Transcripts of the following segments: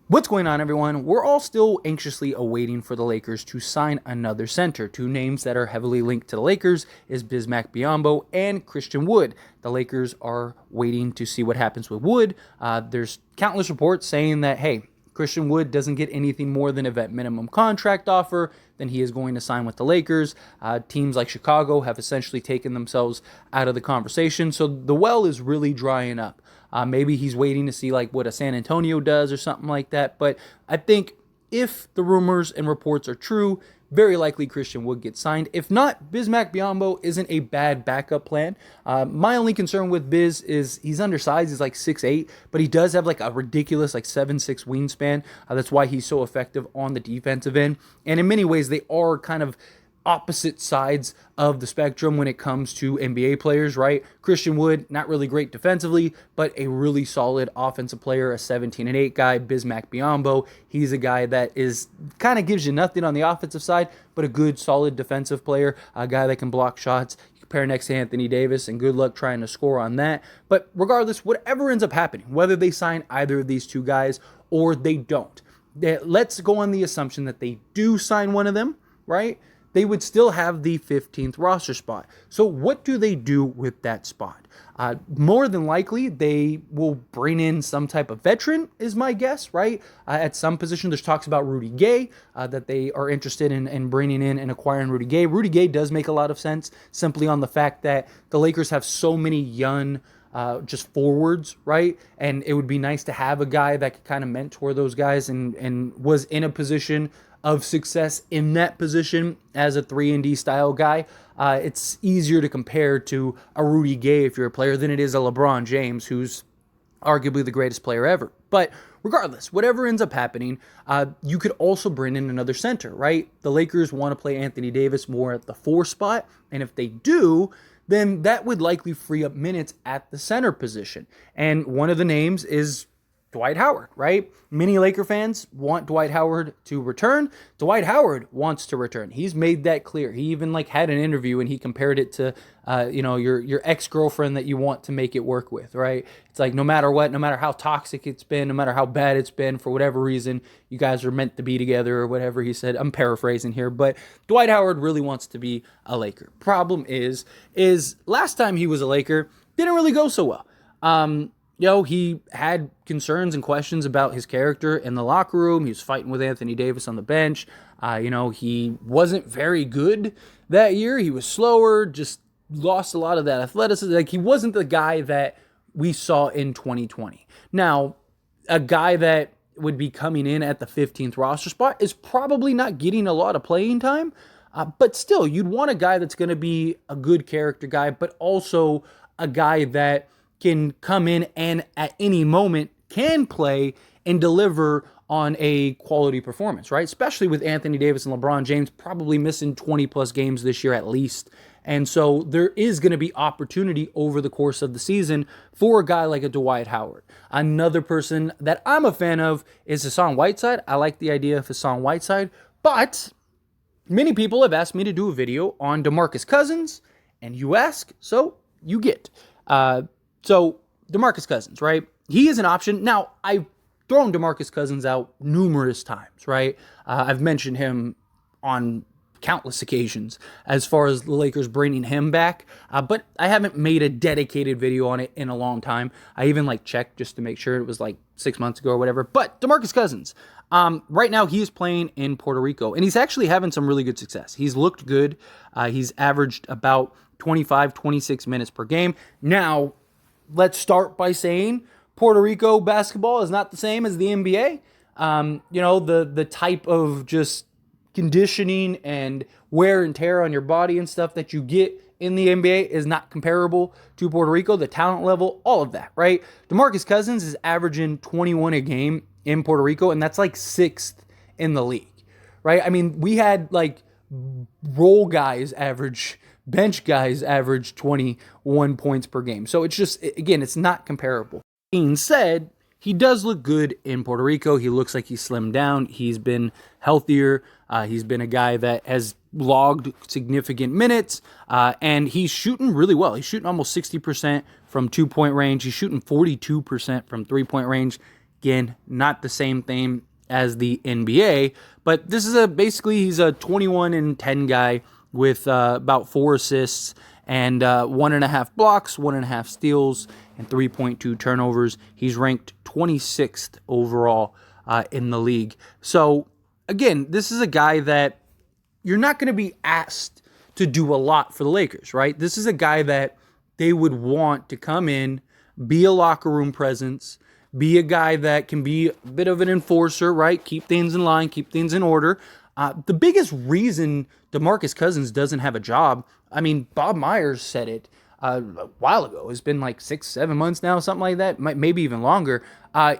What's going on, everyone? We're all still anxiously awaiting for the Lakers to sign another center. Two names that are heavily linked to the Lakers is Bismack Biyombo and Christian Wood. The Lakers are waiting to see what happens with Wood. There's countless reports saying that, hey, Christian Wood doesn't get anything more than a vet minimum contract offer, then he is going to sign with the Lakers. Teams like Chicago have essentially taken themselves out of the conversation, so the well is really drying up. Maybe he's waiting to see like what a San Antonio does or something like that. But I think if the rumors and reports are true, very likely Christian Wood gets signed. If not, Bismack Biyombo isn't a bad backup plan. My only concern with Biz is he's undersized. He's like 6'8", but he does have like a ridiculous like 7'6" wingspan. That's why he's so effective on the defensive end. And in many ways, they are kind of opposite sides of the spectrum when it comes to NBA players, right? Christian Wood, not really great defensively, but a really solid offensive player, a 17-8 guy. Bismack Biyombo, he's a guy that is kind of gives you nothing on the offensive side, but a good, solid defensive player, a guy that can block shots. You compare next to Anthony Davis, and good luck trying to score on that. But regardless, whatever ends up happening, whether they sign either of these two guys or they don't, let's go on the assumption that they do sign one of them, right? They would still have the 15th roster spot. So what do they do with that spot? More than likely, they will bring in some type of veteran, is my guess, right? At some position, there's talks about Rudy Gay, that they are interested in bringing in and acquiring Rudy Gay. Rudy Gay does make a lot of sense, simply on the fact that the Lakers have so many young just forwards, right? And it would be nice to have a guy that could kind of mentor those guys and was in a position of success in that position as a 3-and-D style guy. It's easier to compare to a Rudy Gay if you're a player than it is a LeBron James, who's arguably the greatest player ever. But regardless, whatever ends up happening, you could also bring in another center, right? The Lakers want to play Anthony Davis more at the 4 spot, and if they do, then that would likely free up minutes at the center position. And one of the names is Dwight Howard, right? Many Laker fans want Dwight Howard to return. Dwight Howard wants to return. He's made that clear. He even like had an interview and he compared it to, your ex-girlfriend that you want to make it work with, right? It's like no matter what, no matter how toxic it's been, no matter how bad it's been, for whatever reason, you guys are meant to be together or whatever he said. I'm paraphrasing here, but Dwight Howard really wants to be a Laker. Problem is last time he was a Laker, didn't really go so well. He had concerns and questions about his character in the locker room. He was fighting with Anthony Davis on the bench. He wasn't very good that year. He was slower, just lost a lot of that athleticism. Like, he wasn't the guy that we saw in 2020. Now, a guy that would be coming in at the 15th roster spot is probably not getting a lot of playing time. But still, you'd want a guy that's going to be a good character guy, but also a guy that can come in and at any moment can play and deliver on a quality performance, right? Especially with Anthony Davis and LeBron James probably missing 20-plus games this year at least. And so there is going to be opportunity over the course of the season for a guy like a Dwight Howard. Another person that I'm a fan of is Hassan Whiteside. I like the idea of Hassan Whiteside, but many people have asked me to do a video on DeMarcus Cousins, and you ask, so you get. So, DeMarcus Cousins, right? He is an option. Now, I've thrown DeMarcus Cousins out numerous times, right? I've mentioned him on countless occasions as far as the Lakers bringing him back, but I haven't made a dedicated video on it in a long time. I even checked just to make sure it was 6 months ago or whatever. But DeMarcus Cousins, right now he is playing in Puerto Rico, and he's actually having some really good success. He's looked good. He's averaged about 25, 26 minutes per game. Now, let's start by saying Puerto Rico basketball is not the same as the NBA. The type of just conditioning and wear and tear on your body and stuff that you get in the NBA is not comparable to Puerto Rico. The talent level, all of that, right? DeMarcus Cousins is averaging 21 a game in Puerto Rico, and that's 6th in the league, right? I mean, we had bench guys average 21 points per game. So it's just, again, it's not comparable. Being said, he does look good in Puerto Rico. He looks like he's slimmed down. He's been healthier. He's been a guy that has logged significant minutes, and he's shooting really well. He's shooting almost 60% from 2-point range. He's shooting 42% from 3-point range. Again, not the same thing as the NBA, but this is basically he's a 21 and 10 guy with about 4 assists and 1.5 blocks, 1.5 steals, and 3.2 turnovers. He's ranked 26th overall in the league. So again, this is a guy that you're not going to be asked to do a lot for the Lakers, right? This is a guy that they would want to come in, be a locker room presence, be a guy that can be a bit of an enforcer, right? Keep things in line, keep things in order. The biggest reason DeMarcus Cousins doesn't have a job, I mean, Bob Myers said it a while ago. It's been like 6-7 months now, something like that, maybe even longer.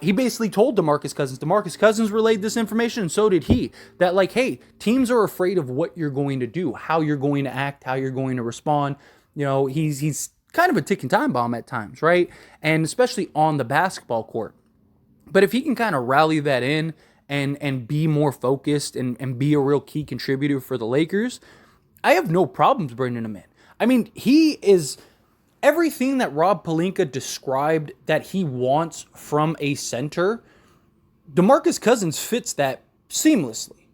He basically told DeMarcus Cousins relayed this information, and so did he, that like, hey, teams are afraid of what you're going to do, how you're going to act, how you're going to respond. You know, he's kind of a ticking time bomb at times, right? And especially on the basketball court. But if he can kind of rally that in and be more focused and be a real key contributor for the Lakers, I have no problems bringing him in. I mean, he is everything that Rob Pelinka described that he wants from a center. DeMarcus Cousins fits that seamlessly.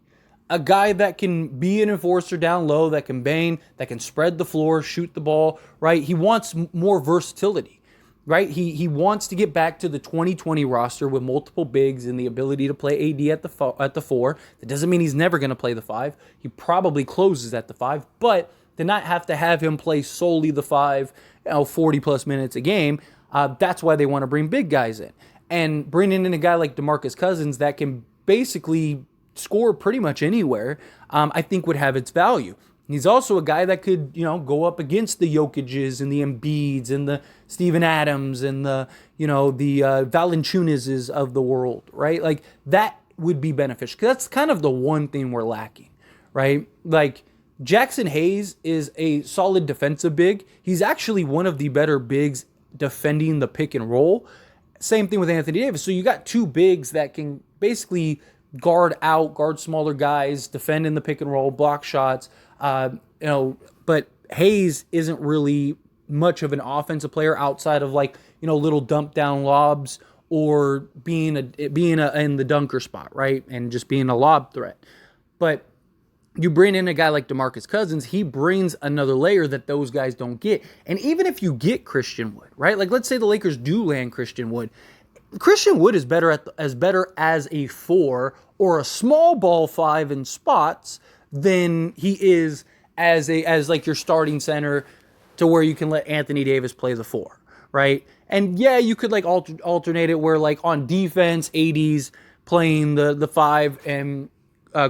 A guy that can be an enforcer down low, that can bang, that can spread the floor, shoot the ball, right? He wants more versatility, right? He wants to get back to the 2020 roster with multiple bigs and the ability to play AD at the 4. That doesn't mean he's never going to play the 5. He probably closes at the 5, but to not have to have him play solely the 5, 40-plus minutes a game, that's why they want to bring big guys in. And bringing in a guy like DeMarcus Cousins that can basically score pretty much anywhere, I think would have its value. He's also a guy that could, go up against the Jokic's and the Embiids and the Steven Adams and the Valanciuniz's of the world, right? Like, that would be beneficial. 'Cause that's kind of the one thing we're lacking, right? Like, Jackson Hayes is a solid defensive big. He's actually one of the better bigs defending the pick and roll. Same thing with Anthony Davis. So you got two bigs that can basically guard smaller guys, defend in the pick and roll, block shots. But Hayes isn't really much of an offensive player outside of little dump down lobs or being in the dunker spot, right? And just being a lob threat. But you bring in a guy like DeMarcus Cousins, he brings another layer that those guys don't get. And even if you get Christian Wood, right? Like, let's say the Lakers do land Christian Wood. Christian Wood is better as a 4 or a small ball 5 in spots than he is as your starting center, to where you can let Anthony Davis play the 4, right? And yeah, you could alternate it where on defense, AD's playing the 5 and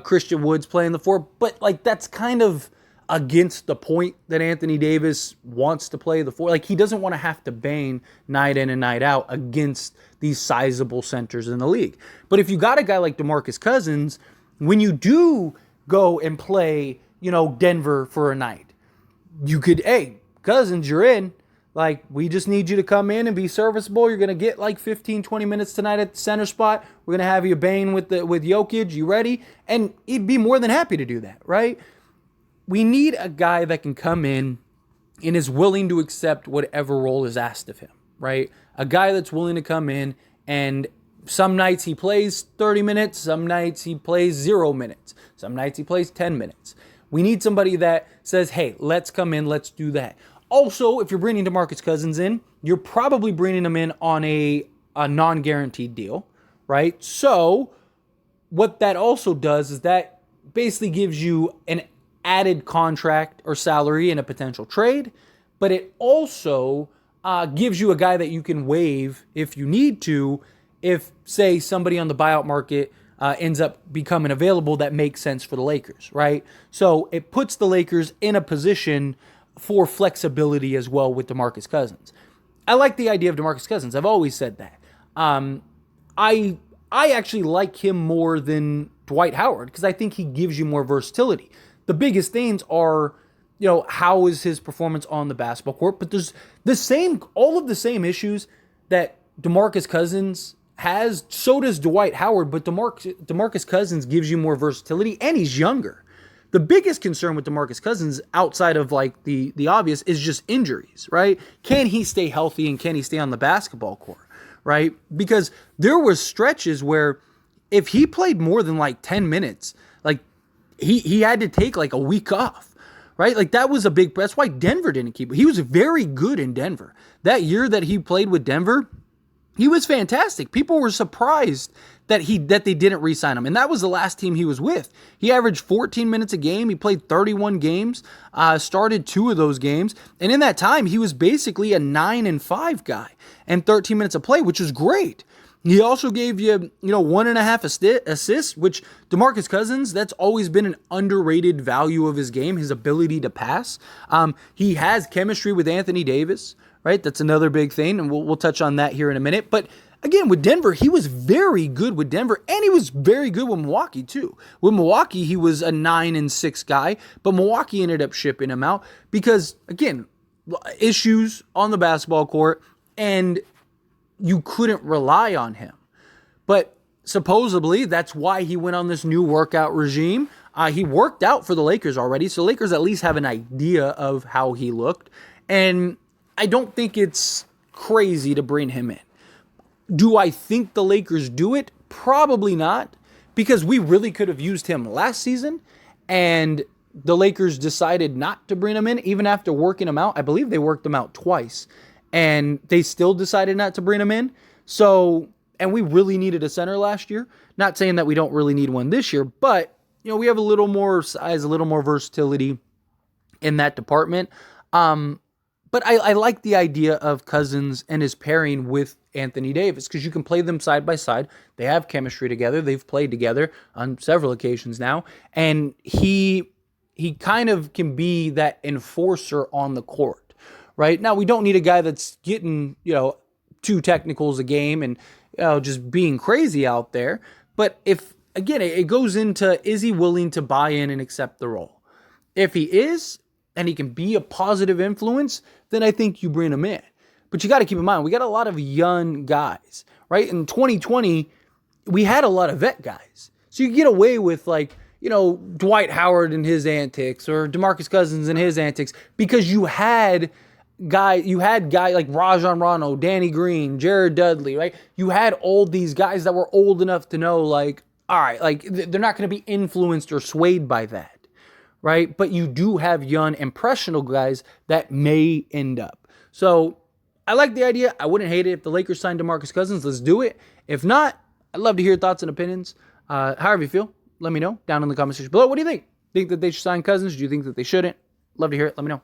Christian Wood's playing the 4, but that's kind of against the point that Anthony Davis wants to play the 4. He doesn't want to have to bang night in and night out against these sizable centers in the league. But if you got a guy like DeMarcus Cousins, when you do go and play, Denver for a night, you could, hey, Cousins, you're in. We just need you to come in and be serviceable. You're going to get 15, 20 minutes tonight at the center spot. We're going to have you bang with Jokic. You ready? And he'd be more than happy to do that, right? We need a guy that can come in and is willing to accept whatever role is asked of him, right? A guy that's willing to come in, and some nights he plays 30 minutes, some nights he plays 0 minutes, some nights he plays 10 minutes. We need somebody that says, hey, let's come in, let's do that. Also, if you're bringing DeMarcus Cousins in, you're probably bringing him in on a non-guaranteed deal, right? So what that also does is that basically gives you an added contract or salary in a potential trade, but it also gives you a guy that you can waive if you need to, if, say, somebody on the buyout market ends up becoming available that makes sense for the Lakers, right? So it puts the Lakers in a position for flexibility as well with DeMarcus Cousins. I like the idea of DeMarcus Cousins. I've always said that. I actually like him more than Dwight Howard because I think he gives you more versatility. The biggest things are, how is his performance on the basketball court? But there's all of the same issues that DeMarcus Cousins has. So does Dwight Howard, but DeMarcus Cousins gives you more versatility, and he's younger. The biggest concern with DeMarcus Cousins, outside of the obvious, is just injuries, right? Can he stay healthy and can he stay on the basketball court, right? Because there were stretches where if he played more than like 10 minutes, like he had to take like a week off, right? Like that was a big, that's why Denver didn't keep him. He was very good in Denver. That year that he played with Denver, he was fantastic. People were surprised that they didn't re-sign him. And that was the last team he was with. He averaged 14 minutes a game. He played 31 games, started 2 of those games. And in that time, he was basically a 9-5 guy and 13 minutes of play, which was great. He also gave you, 1.5 assists, which DeMarcus Cousins, that's always been an underrated value of his game, his ability to pass. He has chemistry with Anthony Davis, right? That's another big thing, and we'll touch on that here in a minute. But again, with Denver, he was very good with Denver, and he was very good with Milwaukee too. With Milwaukee, he was a 9-6 guy, but Milwaukee ended up shipping him out because, again, issues on the basketball court, and you couldn't rely on him. But supposedly, that's why he went on this new workout regime. He worked out for the Lakers already, so Lakers at least have an idea of how he looked. And I don't think it's crazy to bring him in. Do I think the Lakers do it? Probably not, because we really could have used him last season, and the Lakers decided not to bring him in, even after working him out. I believe they worked him out twice, and they still decided not to bring him in. So, and we really needed a center last year. Not saying that we don't really need one this year, but, we have a little more size, a little more versatility in that department. But I like the idea of Cousins and his pairing with Anthony Davis because you can play them side by side. They have chemistry together. They've played together on several occasions now. And he kind of can be that enforcer on the court, right? Now, we don't need a guy that's getting, 2 technicals a game and just being crazy out there. But if, again, it goes into, is he willing to buy in and accept the role? If he is, and he can be a positive influence, then I think you bring him in. But you got to keep in mind, we got a lot of young guys, right? In 2020, we had a lot of vet guys. So you get away with Dwight Howard and his antics or DeMarcus Cousins and his antics because you had guys like Rajon Rondo, Danny Green, Jared Dudley, right? You had all these guys that were old enough to know, all right, they're not going to be influenced or swayed by that. Right? But you do have young, impressionable guys that may end up. So I like the idea. I wouldn't hate it if the Lakers signed DeMarcus Cousins. Let's do it. If not, I'd love to hear thoughts and opinions. However you feel, let me know down in the comment section below. What do you think? Think that they should sign Cousins? Do you think that they shouldn't? Love to hear it. Let me know.